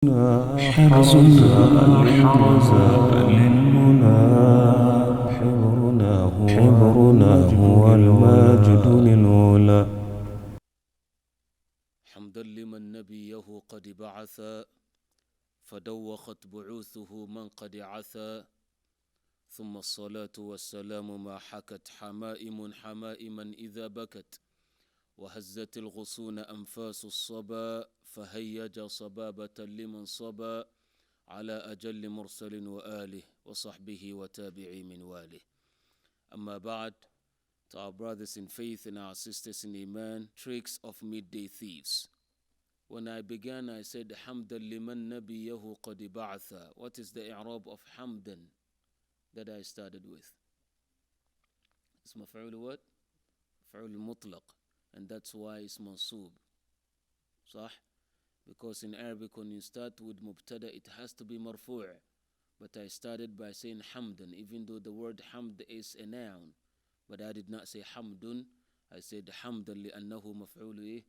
حرزنا الإنجاز للمنى حبرنا هو الماجد للعلا. حمدا لمن نبيه قد بعث فدوخت بعوثه من قد عثى ثم الصلاة والسلام ما حكت حمائما إذا بكت وهزت الغصون أنفاس الصبا فهيج صبابة لمن صبا على أجل مرسل وآله وصحبه وتابعي من واله. أما بعد, to our brothers in faith and our sisters in Iman, tricks of midday thieves. When I began, I said, Hamdan liman nabiyahu qad ba'atha. What is the i'rab of Hamdan that I started with? It's maf'ul what? Maf'ul mutlaq. And that's why it's mansoob. Sah? Because in Arabic, when you start with mubtada, it has to be marfu'. But I started by saying Hamdan, even though the word Hamd is a noun. But I did not say Hamdun. I said Hamdan li'annahu maf'ul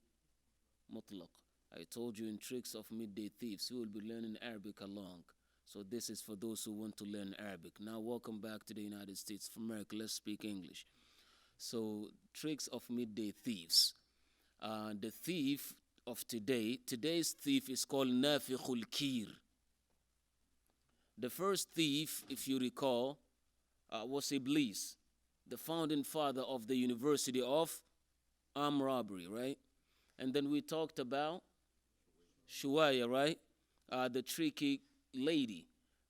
mutlaq. I told you in tricks of midday thieves, we will be learning Arabic along. So this is for those who want to learn Arabic. Now welcome back to the United States of America. Let's speak English. So tricks of midday thieves. The thief of today's thief is called Nafikhul Qir. The first thief, if you recall, was Iblis, the founding father of the University of Armed Robbery, right? And then we talked about Shuwaya, right? The tricky lady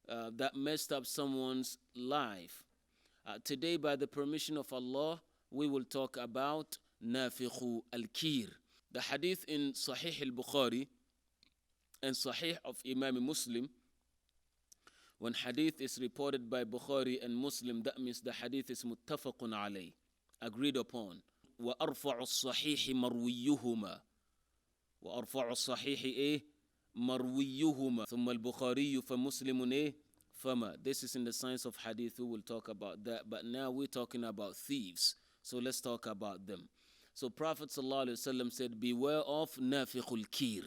that messed up someone's life. Today, by the permission of Allah, we will talk about Nafikhu al-Kir. The hadith in Sahih al-Bukhari and Sahih of Imam Muslim, when hadith is reported by Bukhari and Muslim, that means the hadith is muttafaqun alayh, agreed upon. وَأَرْفَعُ الصَّحِيحِ مَرْوِيُّهُمَا وأرفع الصحيح مرويهما ثم البخاري فمسلم فما. This is in the science of hadith. We will talk about that. But now we're talking about thieves. So let's talk about them. So Prophet ﷺ said, beware of nafikhul kir.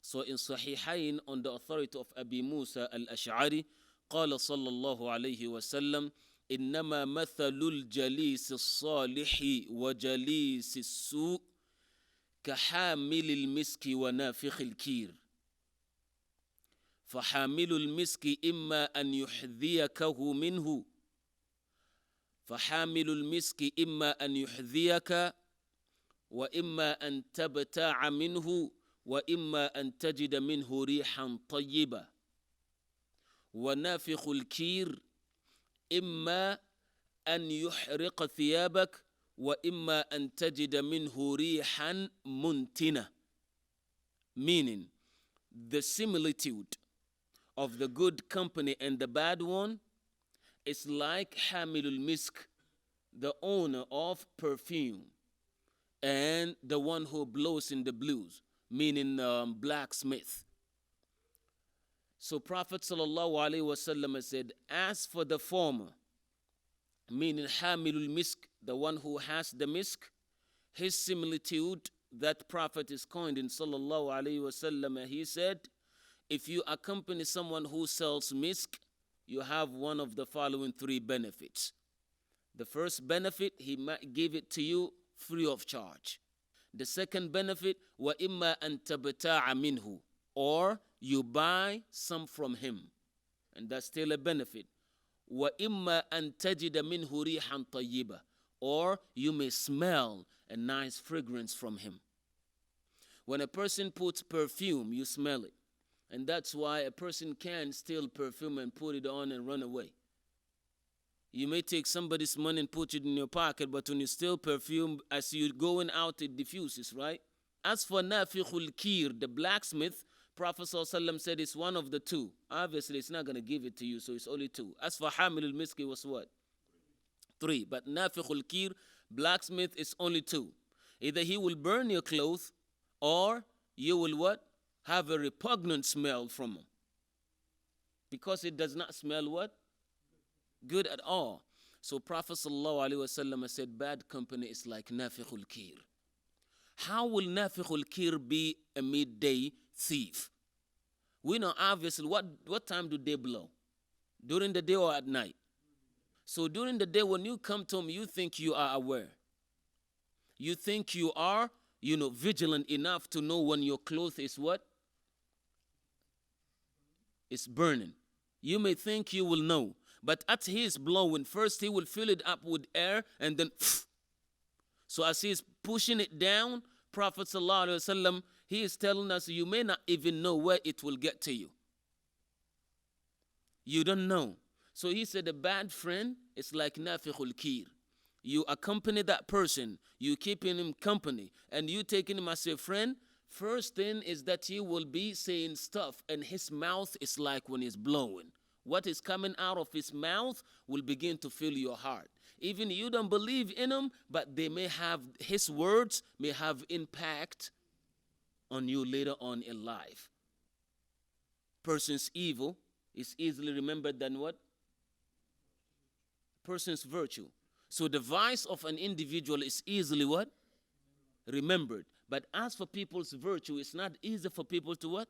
So in Sahihain, on the authority of Abi Musa al-Ash'ari, قال صلى الله عليه وسلم إنما مثل الجليس الصالح وجليس السوء كحامل المسك ونافخ الكير فحامل المسك إما أن يحذيكه منه فحامل المسك إما أن يحذيك وإما أن تبتاع منه وإما أن تجد منه ريحا طيبة ونافخ الكير إما أن يحرق ثيابك وَإِمَّا أَن تَجِدَ مِنْهُ رِيحًا مُنْتِنَةً. Meaning, the similitude of the good company and the bad one is like Hamilul Misk, the owner of perfume, and the one who blows in the blues, meaning blacksmith. So Prophet ﷺ said, as for the former, meaning Hamilul Misk, the one who has the misk, his similitude, that Prophet is coined in Sallallahu Alaihi Wasallam, he said, if you accompany someone who sells misk, you have one of the following three benefits. The first benefit, he might give it to you free of charge. The second benefit, وَإِمَّا أَن تَبْتَاعَ مِنْهُ, or you buy some from him, and that's still a benefit. وَإِمَّا أَن تَجِدَ مِنْهُ رِيحًا طَيِّبًا, or you may smell a nice fragrance from him. When a person puts perfume, you smell it. And that's why a person can steal perfume and put it on and run away. You may take somebody's money and put it in your pocket, but when you steal perfume, as you're going out, it diffuses, right? As for Nafikhul Kir, the blacksmith, Prophet ﷺ said it's one of the two. Obviously, it's not going to give it to you, so it's only two. As for Hamilul Misk, it was what? Three. But Nafikhul Kir, blacksmith, is only two. Either he will burn your clothes, or you will what? Have a repugnant smell from him. Because it does not smell what? Good at all. So Prophet ﷺ said, bad company is like Nafikhul Kir. How will Nafikhul Kir be a midday thief? We know obviously what time do they blow? During the day or at night? So during the day when you come to him, you think you are aware. You think you are, vigilant enough to know when your clothes is what? It's burning. You may think you will know, but as he is blowing, first he will fill it up with air and then so as he is pushing it down, Prophet sallallahu alaihi wasallam, he is telling us you may not even know where it will get to you. You don't know. So he said a bad friend is like nafikhul kir. You accompany that person, you keeping him company, and you taking him as a friend. First thing is that he will be saying stuff, and his mouth is like when he's blowing. What is coming out of his mouth will begin to fill your heart. Even you don't believe in him, but his words may have impact on you later on in life. Person's evil is easily remembered than what? Person's virtue. So the vice of an individual is easily what? Remembered. But as for people's virtue, it's not easy for people to what?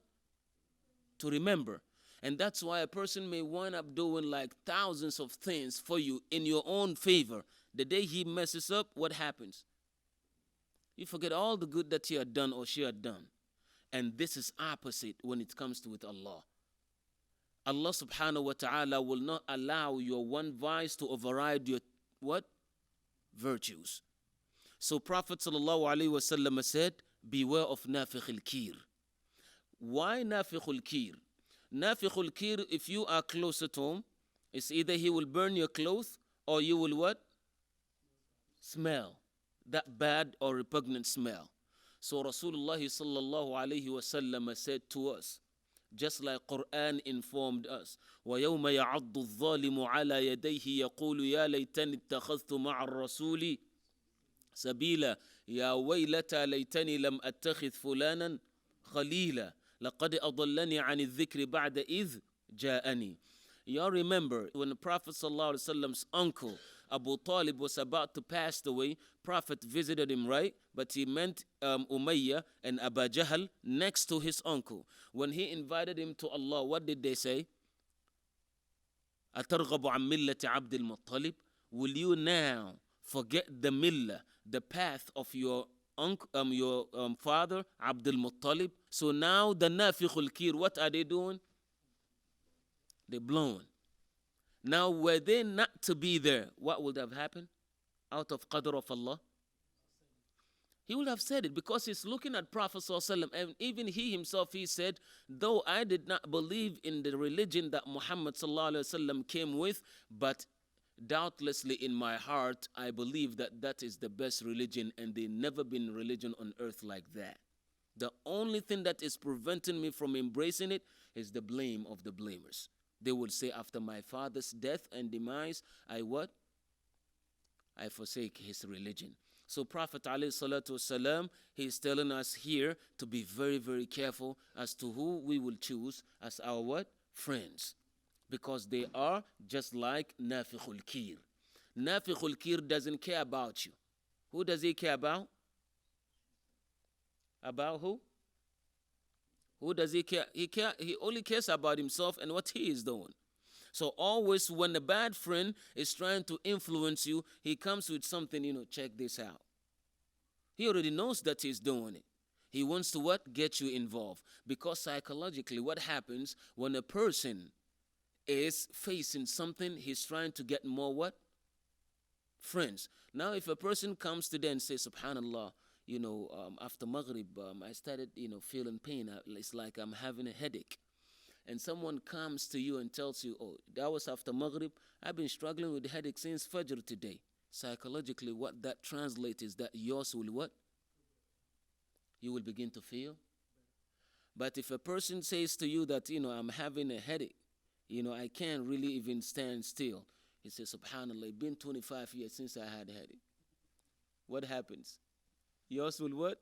To remember. And that's why a person may wind up doing like thousands of things for you in your own favor. The day he messes up, what happens? You forget all the good that he had done or she had done. And this is opposite when it comes to with Allah. Allah subhanahu wa ta'ala will not allow your one vice to override your what? Virtues. So Prophet sallallahu alaihi wasallam said, beware of nafikhul kir. Why nafikhul kir? Nafikhul kir, if you are close at home, it's either he will burn your clothes or you will what? Smell. That bad or repugnant smell. So Rasulullah sallallahu alaihi wasallam said to us, just like Quran informed us, وَيَوْمَ يَعَضُّ الظَّالِمُ عَلَى يَدَيْهِ يَقُولُ يَا لَيْتَنِ اتَّخَذْتُ مَعَ الرَّسُولِ سَبِيلًا يَا وَيْلَتَى لَيْتَنِي لَمْ أَتَّخِذْ فُلَانًا خَلِيلًا لَقَدْ أَضَلَّنِي عَنِ الذِّكْرِ بَعْدَ إِذْ جَاءَنِي. Y'all remember when the Prophet sallallahu alaihi wasallam's uncle Abu Talib was about to pass away, Prophet visited him, right? But he meant Umayyah and Abu Jahl next to his uncle. When he invited him to Allah, what did they say? أَتَرْغَبُ عَنْ مِلَّةِ عَبْدِ الْمُطَّلِبِ. Will you now forget the millah, the path of your father, Abdul Muttalib? So now the nafikhul kir, what are they doing? They're blowing. Now, were they not to be there, what would have happened? Out of qadr of Allah? He would have said it because he's looking at Prophet ﷺ, and even he himself, he said, though I did not believe in the religion that Muhammad ﷺ came with, but doubtlessly in my heart, I believe that that is the best religion, and there never been religion on earth like that. The only thing that is preventing me from embracing it is the blame of the blamers. They will say, after my father's death and demise, I what? I forsake his religion. So Prophet ﷺ, he is telling us here to be very, very careful as to who we will choose as our what? Friends. Because they are just like nafikhul kir. Nafikhul kir doesn't care about you. Who does he care about? About who? Who does he care? He only cares about himself and what he is doing. So always when a bad friend is trying to influence you, he comes with something, check this out. He already knows that he's doing it. He wants to what? Get you involved. Because psychologically, what happens when a person is facing something, he's trying to get more what? Friends. Now if a person comes today and says, subhanallah, after Maghrib, I started, feeling pain. It's like I'm having a headache. And someone comes to you and tells you, oh, that was after Maghrib. I've been struggling with the headache since Fajr today. Psychologically, what that translates is that yours will what? You will begin to feel. But if a person says to you that, I'm having a headache, I can't really even stand still. He says, subhanallah, it's been 25 years since I had a headache. What happens? Yours will what?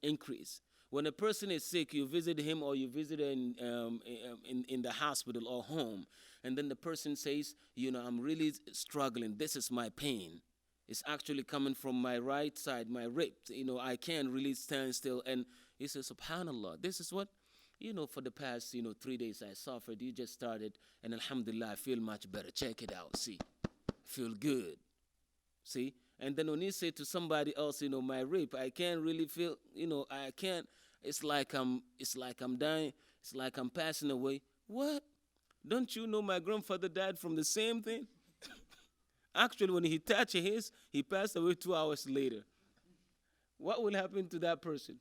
Increase. When a person is sick, you visit him or you visit in the hospital or home, and then the person says, I'm really struggling. This is my pain. It's actually coming from my right side, my rib. I can't really stand still. And he says, subhanallah, this is what? For the past, 3 days I suffered. You just started, and alhamdulillah, I feel much better. Check it out. See, feel good. See? And then when you say to somebody else, my rape, I can't really feel, I can't. It's like I'm dying. It's like I'm passing away. What? Don't you know my grandfather died from the same thing? Actually, when he touched his, he passed away 2 hours later. What will happen to that person?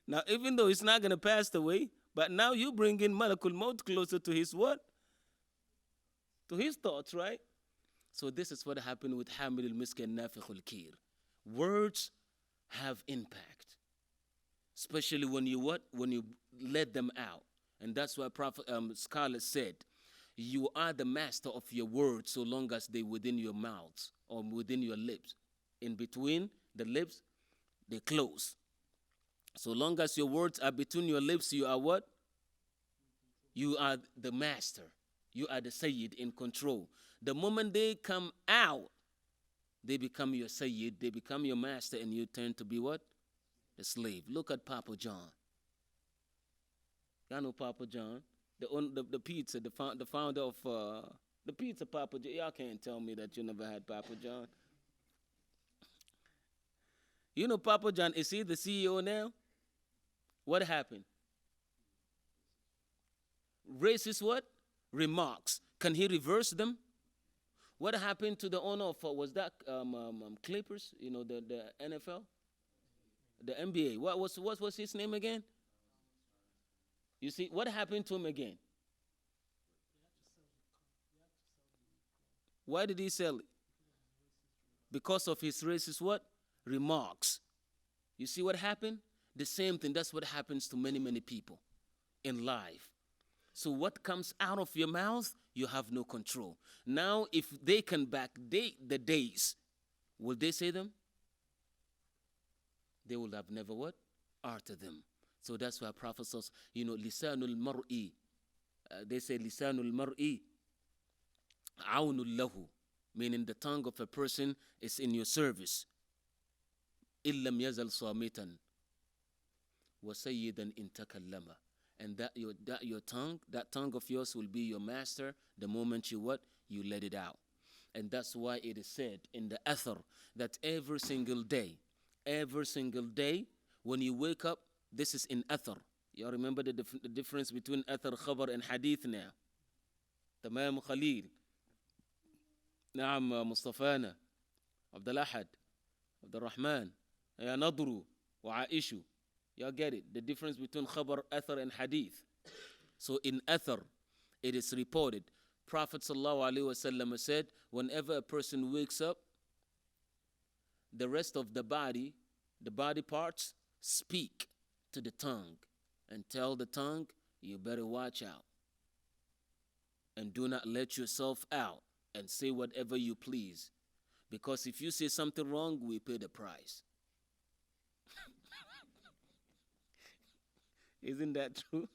Now, even though he's not going to pass away, but now you bring in Malakul Maut closer to his what? To his thoughts, right? So this is what happened with Hamil al-Misk and Nafikh al-Kir. Words have impact, especially when you what? When you let them out. And that's why scholars said, you are the master of your words so long as they within your mouths or within your lips. In between the lips, they close. So long as your words are between your lips, you are what? You are the master. You are the Sayyid in control. The moment they come out, they become your Sayyid, they become your master, and you turn to be what? The slave. Look at Papa John. Y'all know Papa John? The pizza, the founder of the pizza Papa John. Y'all can't tell me that you never had Papa John. Papa John, is he the CEO now? What happened? Racist what? Remarks. Can he reverse them? What happened to the owner of, was that Clippers, the NFL? The NBA. What was his name again? You see, what happened to him again? Why did he sell it? Because of his racist what? Remarks. You see what happened? The same thing. That's what happens to many, many people in life. So what comes out of your mouth, you have no control. Now, if they can backdate the days, will they say them? They will have never what? Uttered them. So that's why Prophet says, lisanul mar'i. They say lisanul mar'i awnul lahu, meaning the tongue of a person is in your service. Illam yazal samitan wa sayyidan in takallama. And that tongue of yours will be your master the moment you let it out. And that's why it is said in the Athar that every single day, when you wake up, this is in Athar. You remember the difference between Athar, Khabar, and Hadith now. Tamam Khalil. Naam Mustafana. Abdul Ahad. Abdul Rahman. Ya Nadru. Wa Aishu. You get it? The difference between Khabar, Athar, and Hadith. So in Athar, it is reported, Prophet ﷺ said, whenever a person wakes up, the rest of the body parts, speak to the tongue and tell the tongue, you better watch out. And do not let yourself out and say whatever you please. Because if you say something wrong, we pay the price. Isn't that true?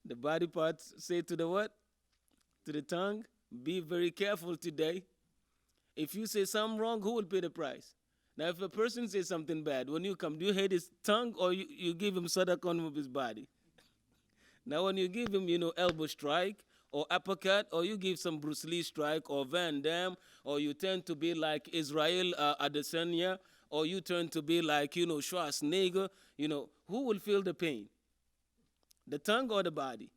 The body parts say to the what? To the tongue, be very careful today. If you say something wrong, who will pay the price? Now, if a person says something bad, when you come, do you hate his tongue or you give him sadaqah with his body? Now, when you give him, elbow strike or uppercut, or you give some Bruce Lee strike or Van Damme, or you turn to be like Israel Adesanya, or you turn to be like, Schwarzenegger, who will feel the pain? The tongue or the body?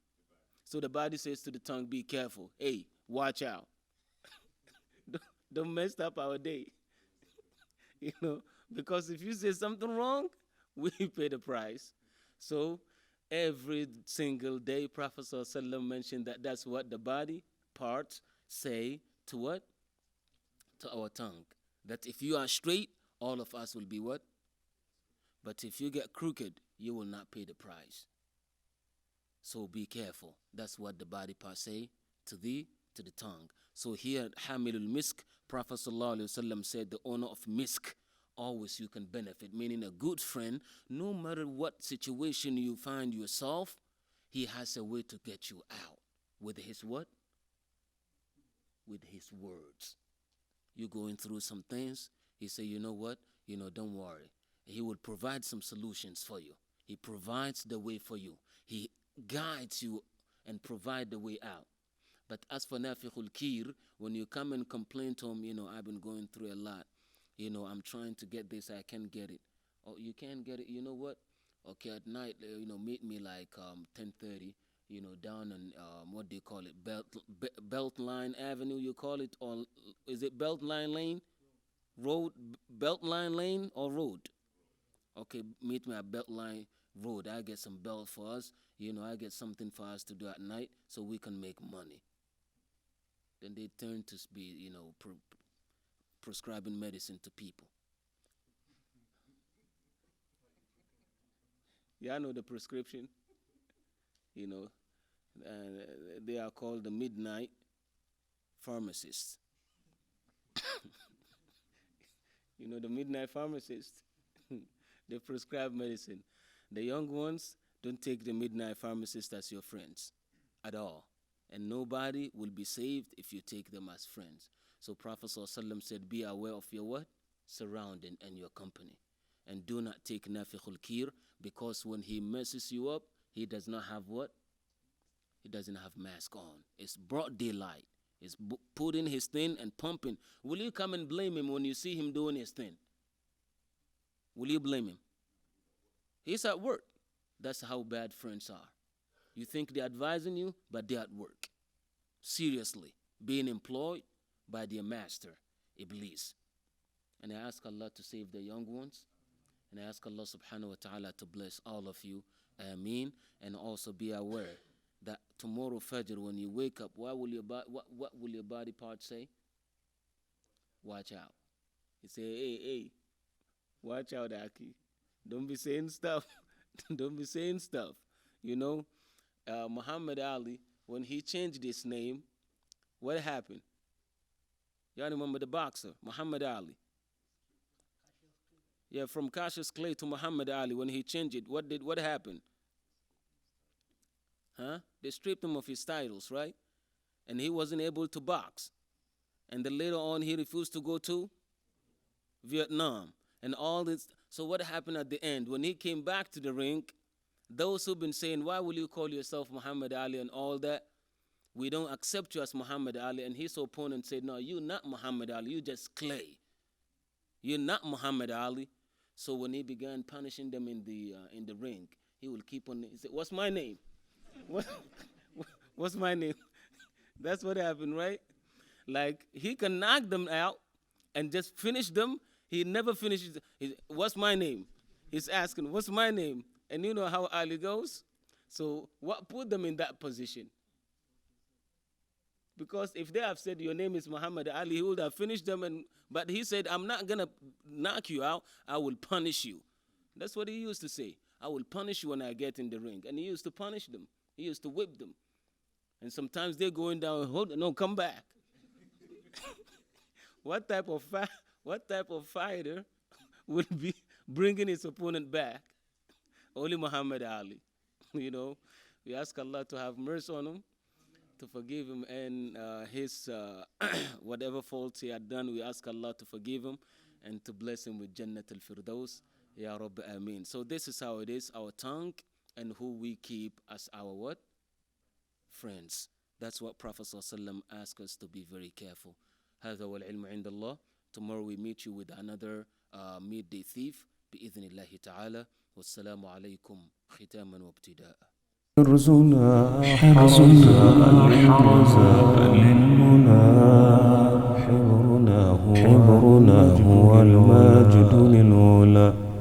So the body says to the tongue, be careful. Hey, watch out. Don't mess up our day. Because if you say something wrong, we pay the price. So every single day, Prophet ﷺ mentioned that that's what the body parts say to what? To our tongue. That if you are straight, all of us will be what? But if you get crooked, you will not pay the price. So be careful. That's what the body parts say to the tongue. So here, Hamilul Misk, Prophet ﷺ said, the owner of Misk, always you can benefit. Meaning a good friend, no matter what situation you find yourself, he has a way to get you out. With his what? With his words. You're going through some things, he say, you know what? Don't worry. He will provide some solutions for you. He provides the way for you. He guides you and provide the way out. But as for nafikhul kir, when you come and complain to him, I've been going through a lot. I'm trying to get this, I can't get it. Oh, you can't get it. You know what? Okay, at night, meet me like 10:30. Down on what do you call it? Beltline Avenue, you call it, or is it Beltline Lane? Road, Beltline Lane or road? Okay, meet me at Beltline Road. I get some belt for us. I get something for us to do at night so we can make money. Then they turn to be, prescribing medicine to people. Yeah, I know the prescription. They are called the midnight pharmacists. The midnight pharmacists, they prescribe medicine. The young ones don't take the midnight pharmacists as your friends at all. And nobody will be saved if you take them as friends. So Prophet ﷺ said, be aware of your what? Surrounding and your company. And do not take nafikhul kir, because when he messes you up, he does not have what? He doesn't have mask on. It's broad daylight. It's putting his thing and pumping. Will you come and blame him when you see him doing his thing? Will you blame him? He's at work. That's how bad friends are. You think they're advising you, but they're at work. Seriously, being employed by their master, Iblis. And I ask Allah to save the young ones. And I ask Allah subhanahu wa ta'ala to bless all of you. Ameen. And also be aware that tomorrow Fajr, when you wake up, what will your body part say? Watch out. You say, hey, watch out, Aki. Don't be saying stuff. Don't be saying stuff. Muhammad Ali, when he changed his name, what happened? Y'all remember the boxer, Muhammad Ali? Yeah, from Cassius Clay to Muhammad Ali, when he changed it, what happened? They stripped him of his titles, right? And he wasn't able to box. And then later on, he refused to go to Vietnam. And all this. So what happened at the end? When he came back to the ring, those who've been saying, why will you call yourself Muhammad Ali and all that? We don't accept you as Muhammad Ali. And his opponent said, no, you're not Muhammad Ali. You're just clay. You're not Muhammad Ali. So when he began punishing them in the ring, he will keep on. He said, what's my name? What's my name? That's what happened, right? Like, he can knock them out and just finish them. He never finishes. What's my name? He's asking, what's my name? And you know how Ali goes? So what put them in that position? Because if they have said your name is Muhammad Ali, he would have finished them. But he said, I'm not going to knock you out. I will punish you. That's what he used to say. I will punish you when I get in the ring. And he used to punish them. He used to whip them. And sometimes they're going down, no, come back. What type of fighter will be bringing his opponent back? Only Muhammad Ali. We ask Allah to have mercy on him, to forgive him, and his whatever faults he had done, we ask Allah to forgive him and to bless him with Jannat al-Firdaus. Ya Rabbi, Ameen. So this is how it is, our tongue and who we keep as our what? Friends. That's what Prophet ﷺ asked us to be very careful. هذا والعلم عند الله. Tomorrow we meet you with another midday thief بإذن الله تعالى. والسلام عليكم ختاما وابتداء. حرزنا الحرز للمنى حبرنا هو الماجد للعلا